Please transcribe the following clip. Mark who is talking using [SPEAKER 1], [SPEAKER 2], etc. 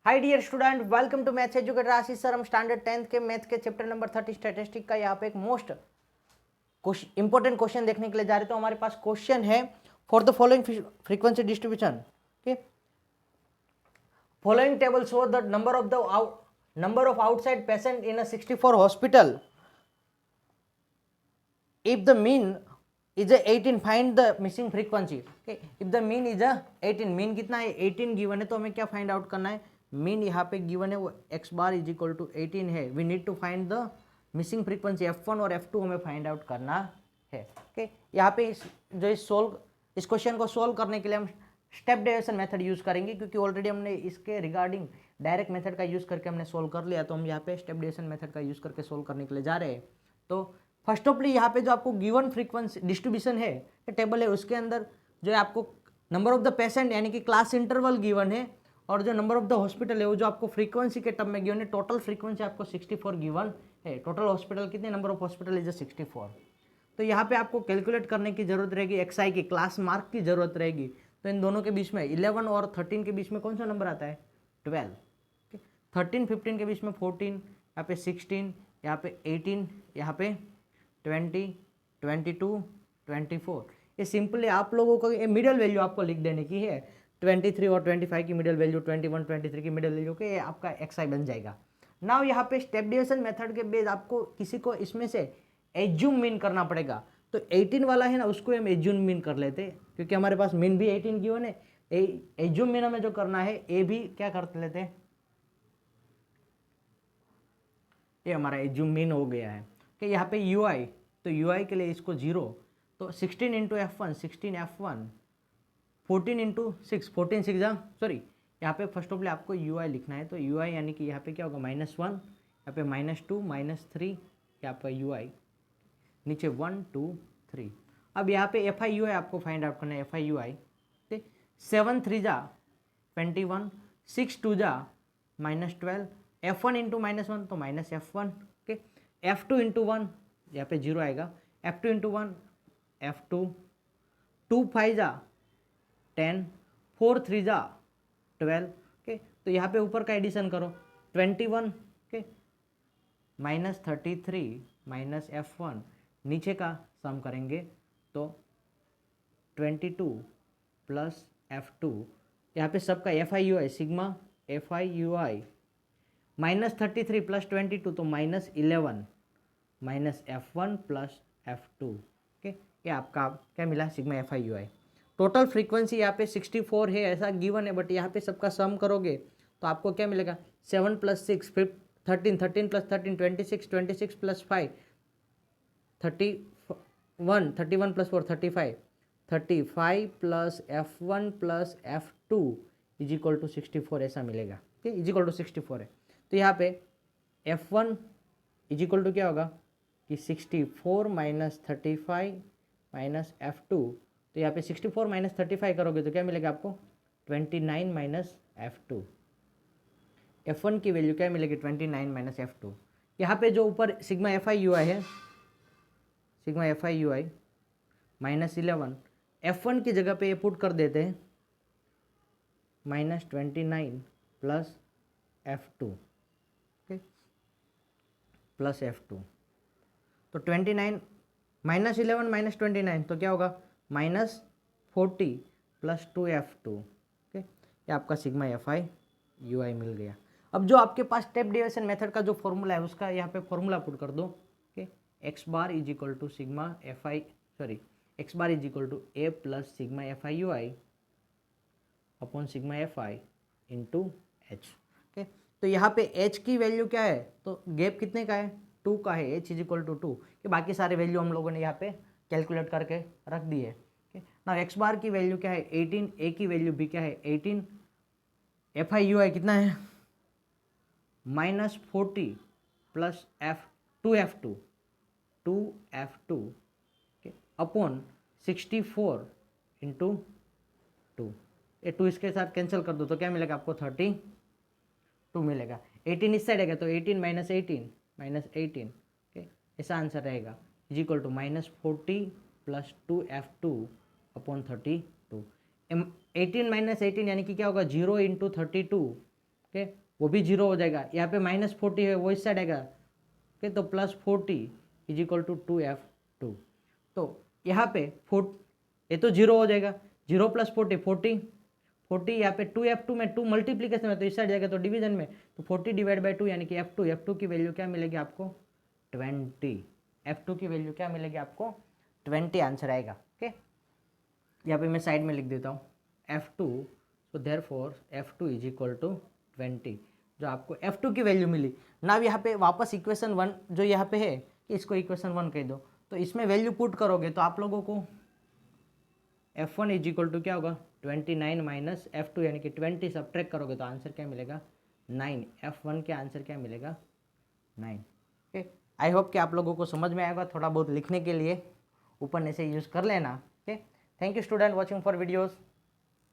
[SPEAKER 1] Hi dear student, welcome to maths educator Ashish sir. हम standard 10th के math के chapter number 30 statistic का यहाँ पे एक मोस्ट इंपॉर्टेंट क्वेश्चन देखने के लिए जा रहे हैं। तो हमारे पास क्वेश्चन है for the following frequency distribution. Okay, following table show the number of outside patient in a 64 hospital. If the mean is a 18, find the missing frequency. Okay, if the mean is a 18, mean कितना है 18 given है, तो हमें क्या find out करना है। Mean यहाँ पे गिवन है वो x bar is equal to 18 है। We need to find the missing frequency f1 और f2 हमें फाइंड आउट करना है। ओके, यहाँ पे इस क्वेश्चन को सोल्व करने के लिए हम स्टेप डेविएशन मेथड यूज करेंगे, क्योंकि ऑलरेडी हमने इसके रिगार्डिंग डायरेक्ट मेथड का यूज करके हमने सोल्व कर लिया। तो हम यहाँ पे स्टेप डेविएशन मेथड का यूज करके सोल्व करने के लिए जा रहे हैं। तो फर्स्ट ऑफली यहाँ पे जो आपको गिवन फ्रीक्वेंसी डिस्ट्रीब्यूशन है टेबल है, उसके अंदर जो है आपको नंबर ऑफ द पेशेंट यानी कि क्लास इंटरवल गिवन है, और जो नंबर ऑफ द हॉस्पिटल है वो जो आपको फ्रीक्वेंसी के टर्म में गिवन है। टोटल फ्रीक्वेंसी आपको 64 गिवन है। टोटल हॉस्पिटल कितने, नंबर ऑफ हॉस्पिटल इज 64। तो यहाँ पे आपको कैलकुलेट करने की जरूरत रहेगी, एक्सआई की क्लास मार्क की जरूरत रहेगी। तो इन दोनों के बीच में 11 और 13 के बीच में कौन सा नंबर आता है, 12। 13 15 के बीच में 14, यहाँ पे 16, यहाँ पे 18, यहाँ पे 20, 22, 24। ये सिंपली आप लोगों को ये मिडिल वैल्यू आपको लिख देने की है। 23 और 25 की मिडिल वैल्यू, 21 23 की मिडिल वैल्यू के, ये आपका एक्सआई बन जाएगा। नाउ यहाँ पे स्टेप डेविएशन मेथड के बेस आपको किसी को इसमें से एज्यूम मीन करना पड़ेगा। तो 18 वाला है ना, उसको हम एज्यूम मीन कर लेते हैं, क्योंकि हमारे पास मीन भी 18 गिवन है। एज्यूम मीन हमें जो करना है, ए भी क्या कर लेते हैं, ये हमारा एज्यूम मीन हो गया है कि यहाँ पे यू आई, तो यू आई के लिए इसको 0, तो 16 into F1, 16 F1, 14 into 6, 14 6 sorry, यहाँ पे फर्स्ट ऑफ ऑल आपको यू आई लिखना है। तो यू आई यानी कि यहाँ पे क्या होगा, -1, यहाँ पे -2, -3, यहाँ पे यू आई नीचे 1 2 3। अब यहाँ पे एफ आई यू आई आपको फाइंड आउट करना है। F I U I 7 3 21, 6 2 -12, F1 into -1 तो -F1। ओके, F2 इंटू 1 यहाँ पे 0 आएगा, F2 इंटू 1 F2, 2 5 10, 4 3 12। ओके, तो यहाँ पे ऊपर का एडिशन करो, 21, ओके, -33 -F1, नीचे का सम करेंगे तो 22 प्लस F2, यहाँ पे सबका F I U I, sigma F I U I -33 plus 22 तो -11 -F1 प्लस F2। ओके, ये आपका क्या मिला, sigma F I U I. Total frequency यहाँ पे 64 है ऐसा गिवन है, बट यहाँ पे सबका सम करोगे तो आपको क्या मिलेगा, 7 + 6 13, 13 + 13 26, 26 + 5 31, 31 + 4 35, 35 plus F1 plus F2 is equal to 64 ऐसा मिलेगा। ठीक है, इज इक्वल टू 64 है। तो यहाँ पे F1 इज इक्वल टू क्या होगा कि 64 - 35 - F2। तो यहाँ पे 64 - 35 करोगे तो क्या मिलेगा आपको, 29 - F2। F1 की वैल्यू क्या मिलेगी, 29 - F2। यहाँ पे जो ऊपर सिग्मा एफ आई यू आई है, sigma F I U I -11, F1 की जगह पे ये पुट कर देते हैं -29 plus F2, okay, plus F2। तो 29 -11 -29 तो क्या होगा, -40 प्लस 2F2। ओके, ये आपका सिग्मा एफ आई यू आई मिल गया। अब जो आपके पास स्टेप डेविएशन मेथड का जो फॉर्मूला है, उसका यहाँ पे फॉर्मूला पुट कर दो। Okay, X bar is equal to sigma F I, sorry, X bar is equal to A plus sigma F I U I upon sigma F I into H. Okay, तो यहाँ पे H की value क्या है, तो gap कितने का है, 2 का है। एच इज इक्वल टू 2, कि बाकी सारे वैल्यू हम लोगों ने यहाँ पे कैलकुलेट करके रख दी है। ना एक्स बार की वैल्यू क्या है 18, ए की वैल्यू भी क्या है 18, एफ आई यू आई कितना है -40 plus F2 2F2 upon 64 into 2। ये 2 इसके साथ कैंसिल कर दो तो क्या मिलेगा आपको, 32 मिलेगा। 18 इस साइड है तो 18 - 18 ओके, ऐसा आंसर रहेगा, is equal to -40 plus 2F2 upon 32। 18 - 18 यानी कि क्या होगा, 0 इंटू 32 ओके, वो भी 0 हो जाएगा। यहाँ पे -40 है वो इस साइड आएगा, ओके, तो +40 इज इक्वल टू 2F2। तो यहाँ पे ये तो 0 हो जाएगा, 0 + 40 40 40, यहाँ पे 2F2 में 2 मल्टीप्लीकेशन में तो इस साइड जाएगा तो डिवीजन में, तो 40 / 2 यानी कि F2 की वैल्यू क्या मिलेगी आपको 20। F2 की वैल्यू क्या मिलेगी आपको 20 आंसर आएगा। ओके, यहाँ पे मैं साइड में लिख देता हूँ F2, so therefore F2 is equal to 20, जो आपको F2 की वैल्यू मिली। नाउ यहाँ पे वापस इक्वेशन 1 जो यहाँ पे है इसको इक्वेशन 1 कह दो, तो इसमें वैल्यू पुट करोगे तो आप लोगों को F1 इज इक्वल टू क्या होगा 29 - F2 यानी कि 20 सब्ट्रैक्ट करोगे तो आंसर क्या मिलेगा 9। F1 के आंसर क्या मिलेगा 9। ओके, आई होप कि आप लोगों को समझ में आएगा। थोड़ा बहुत लिखने के लिए ऊपर से यूज़ कर लेना। Okay, thank you student watching for videos.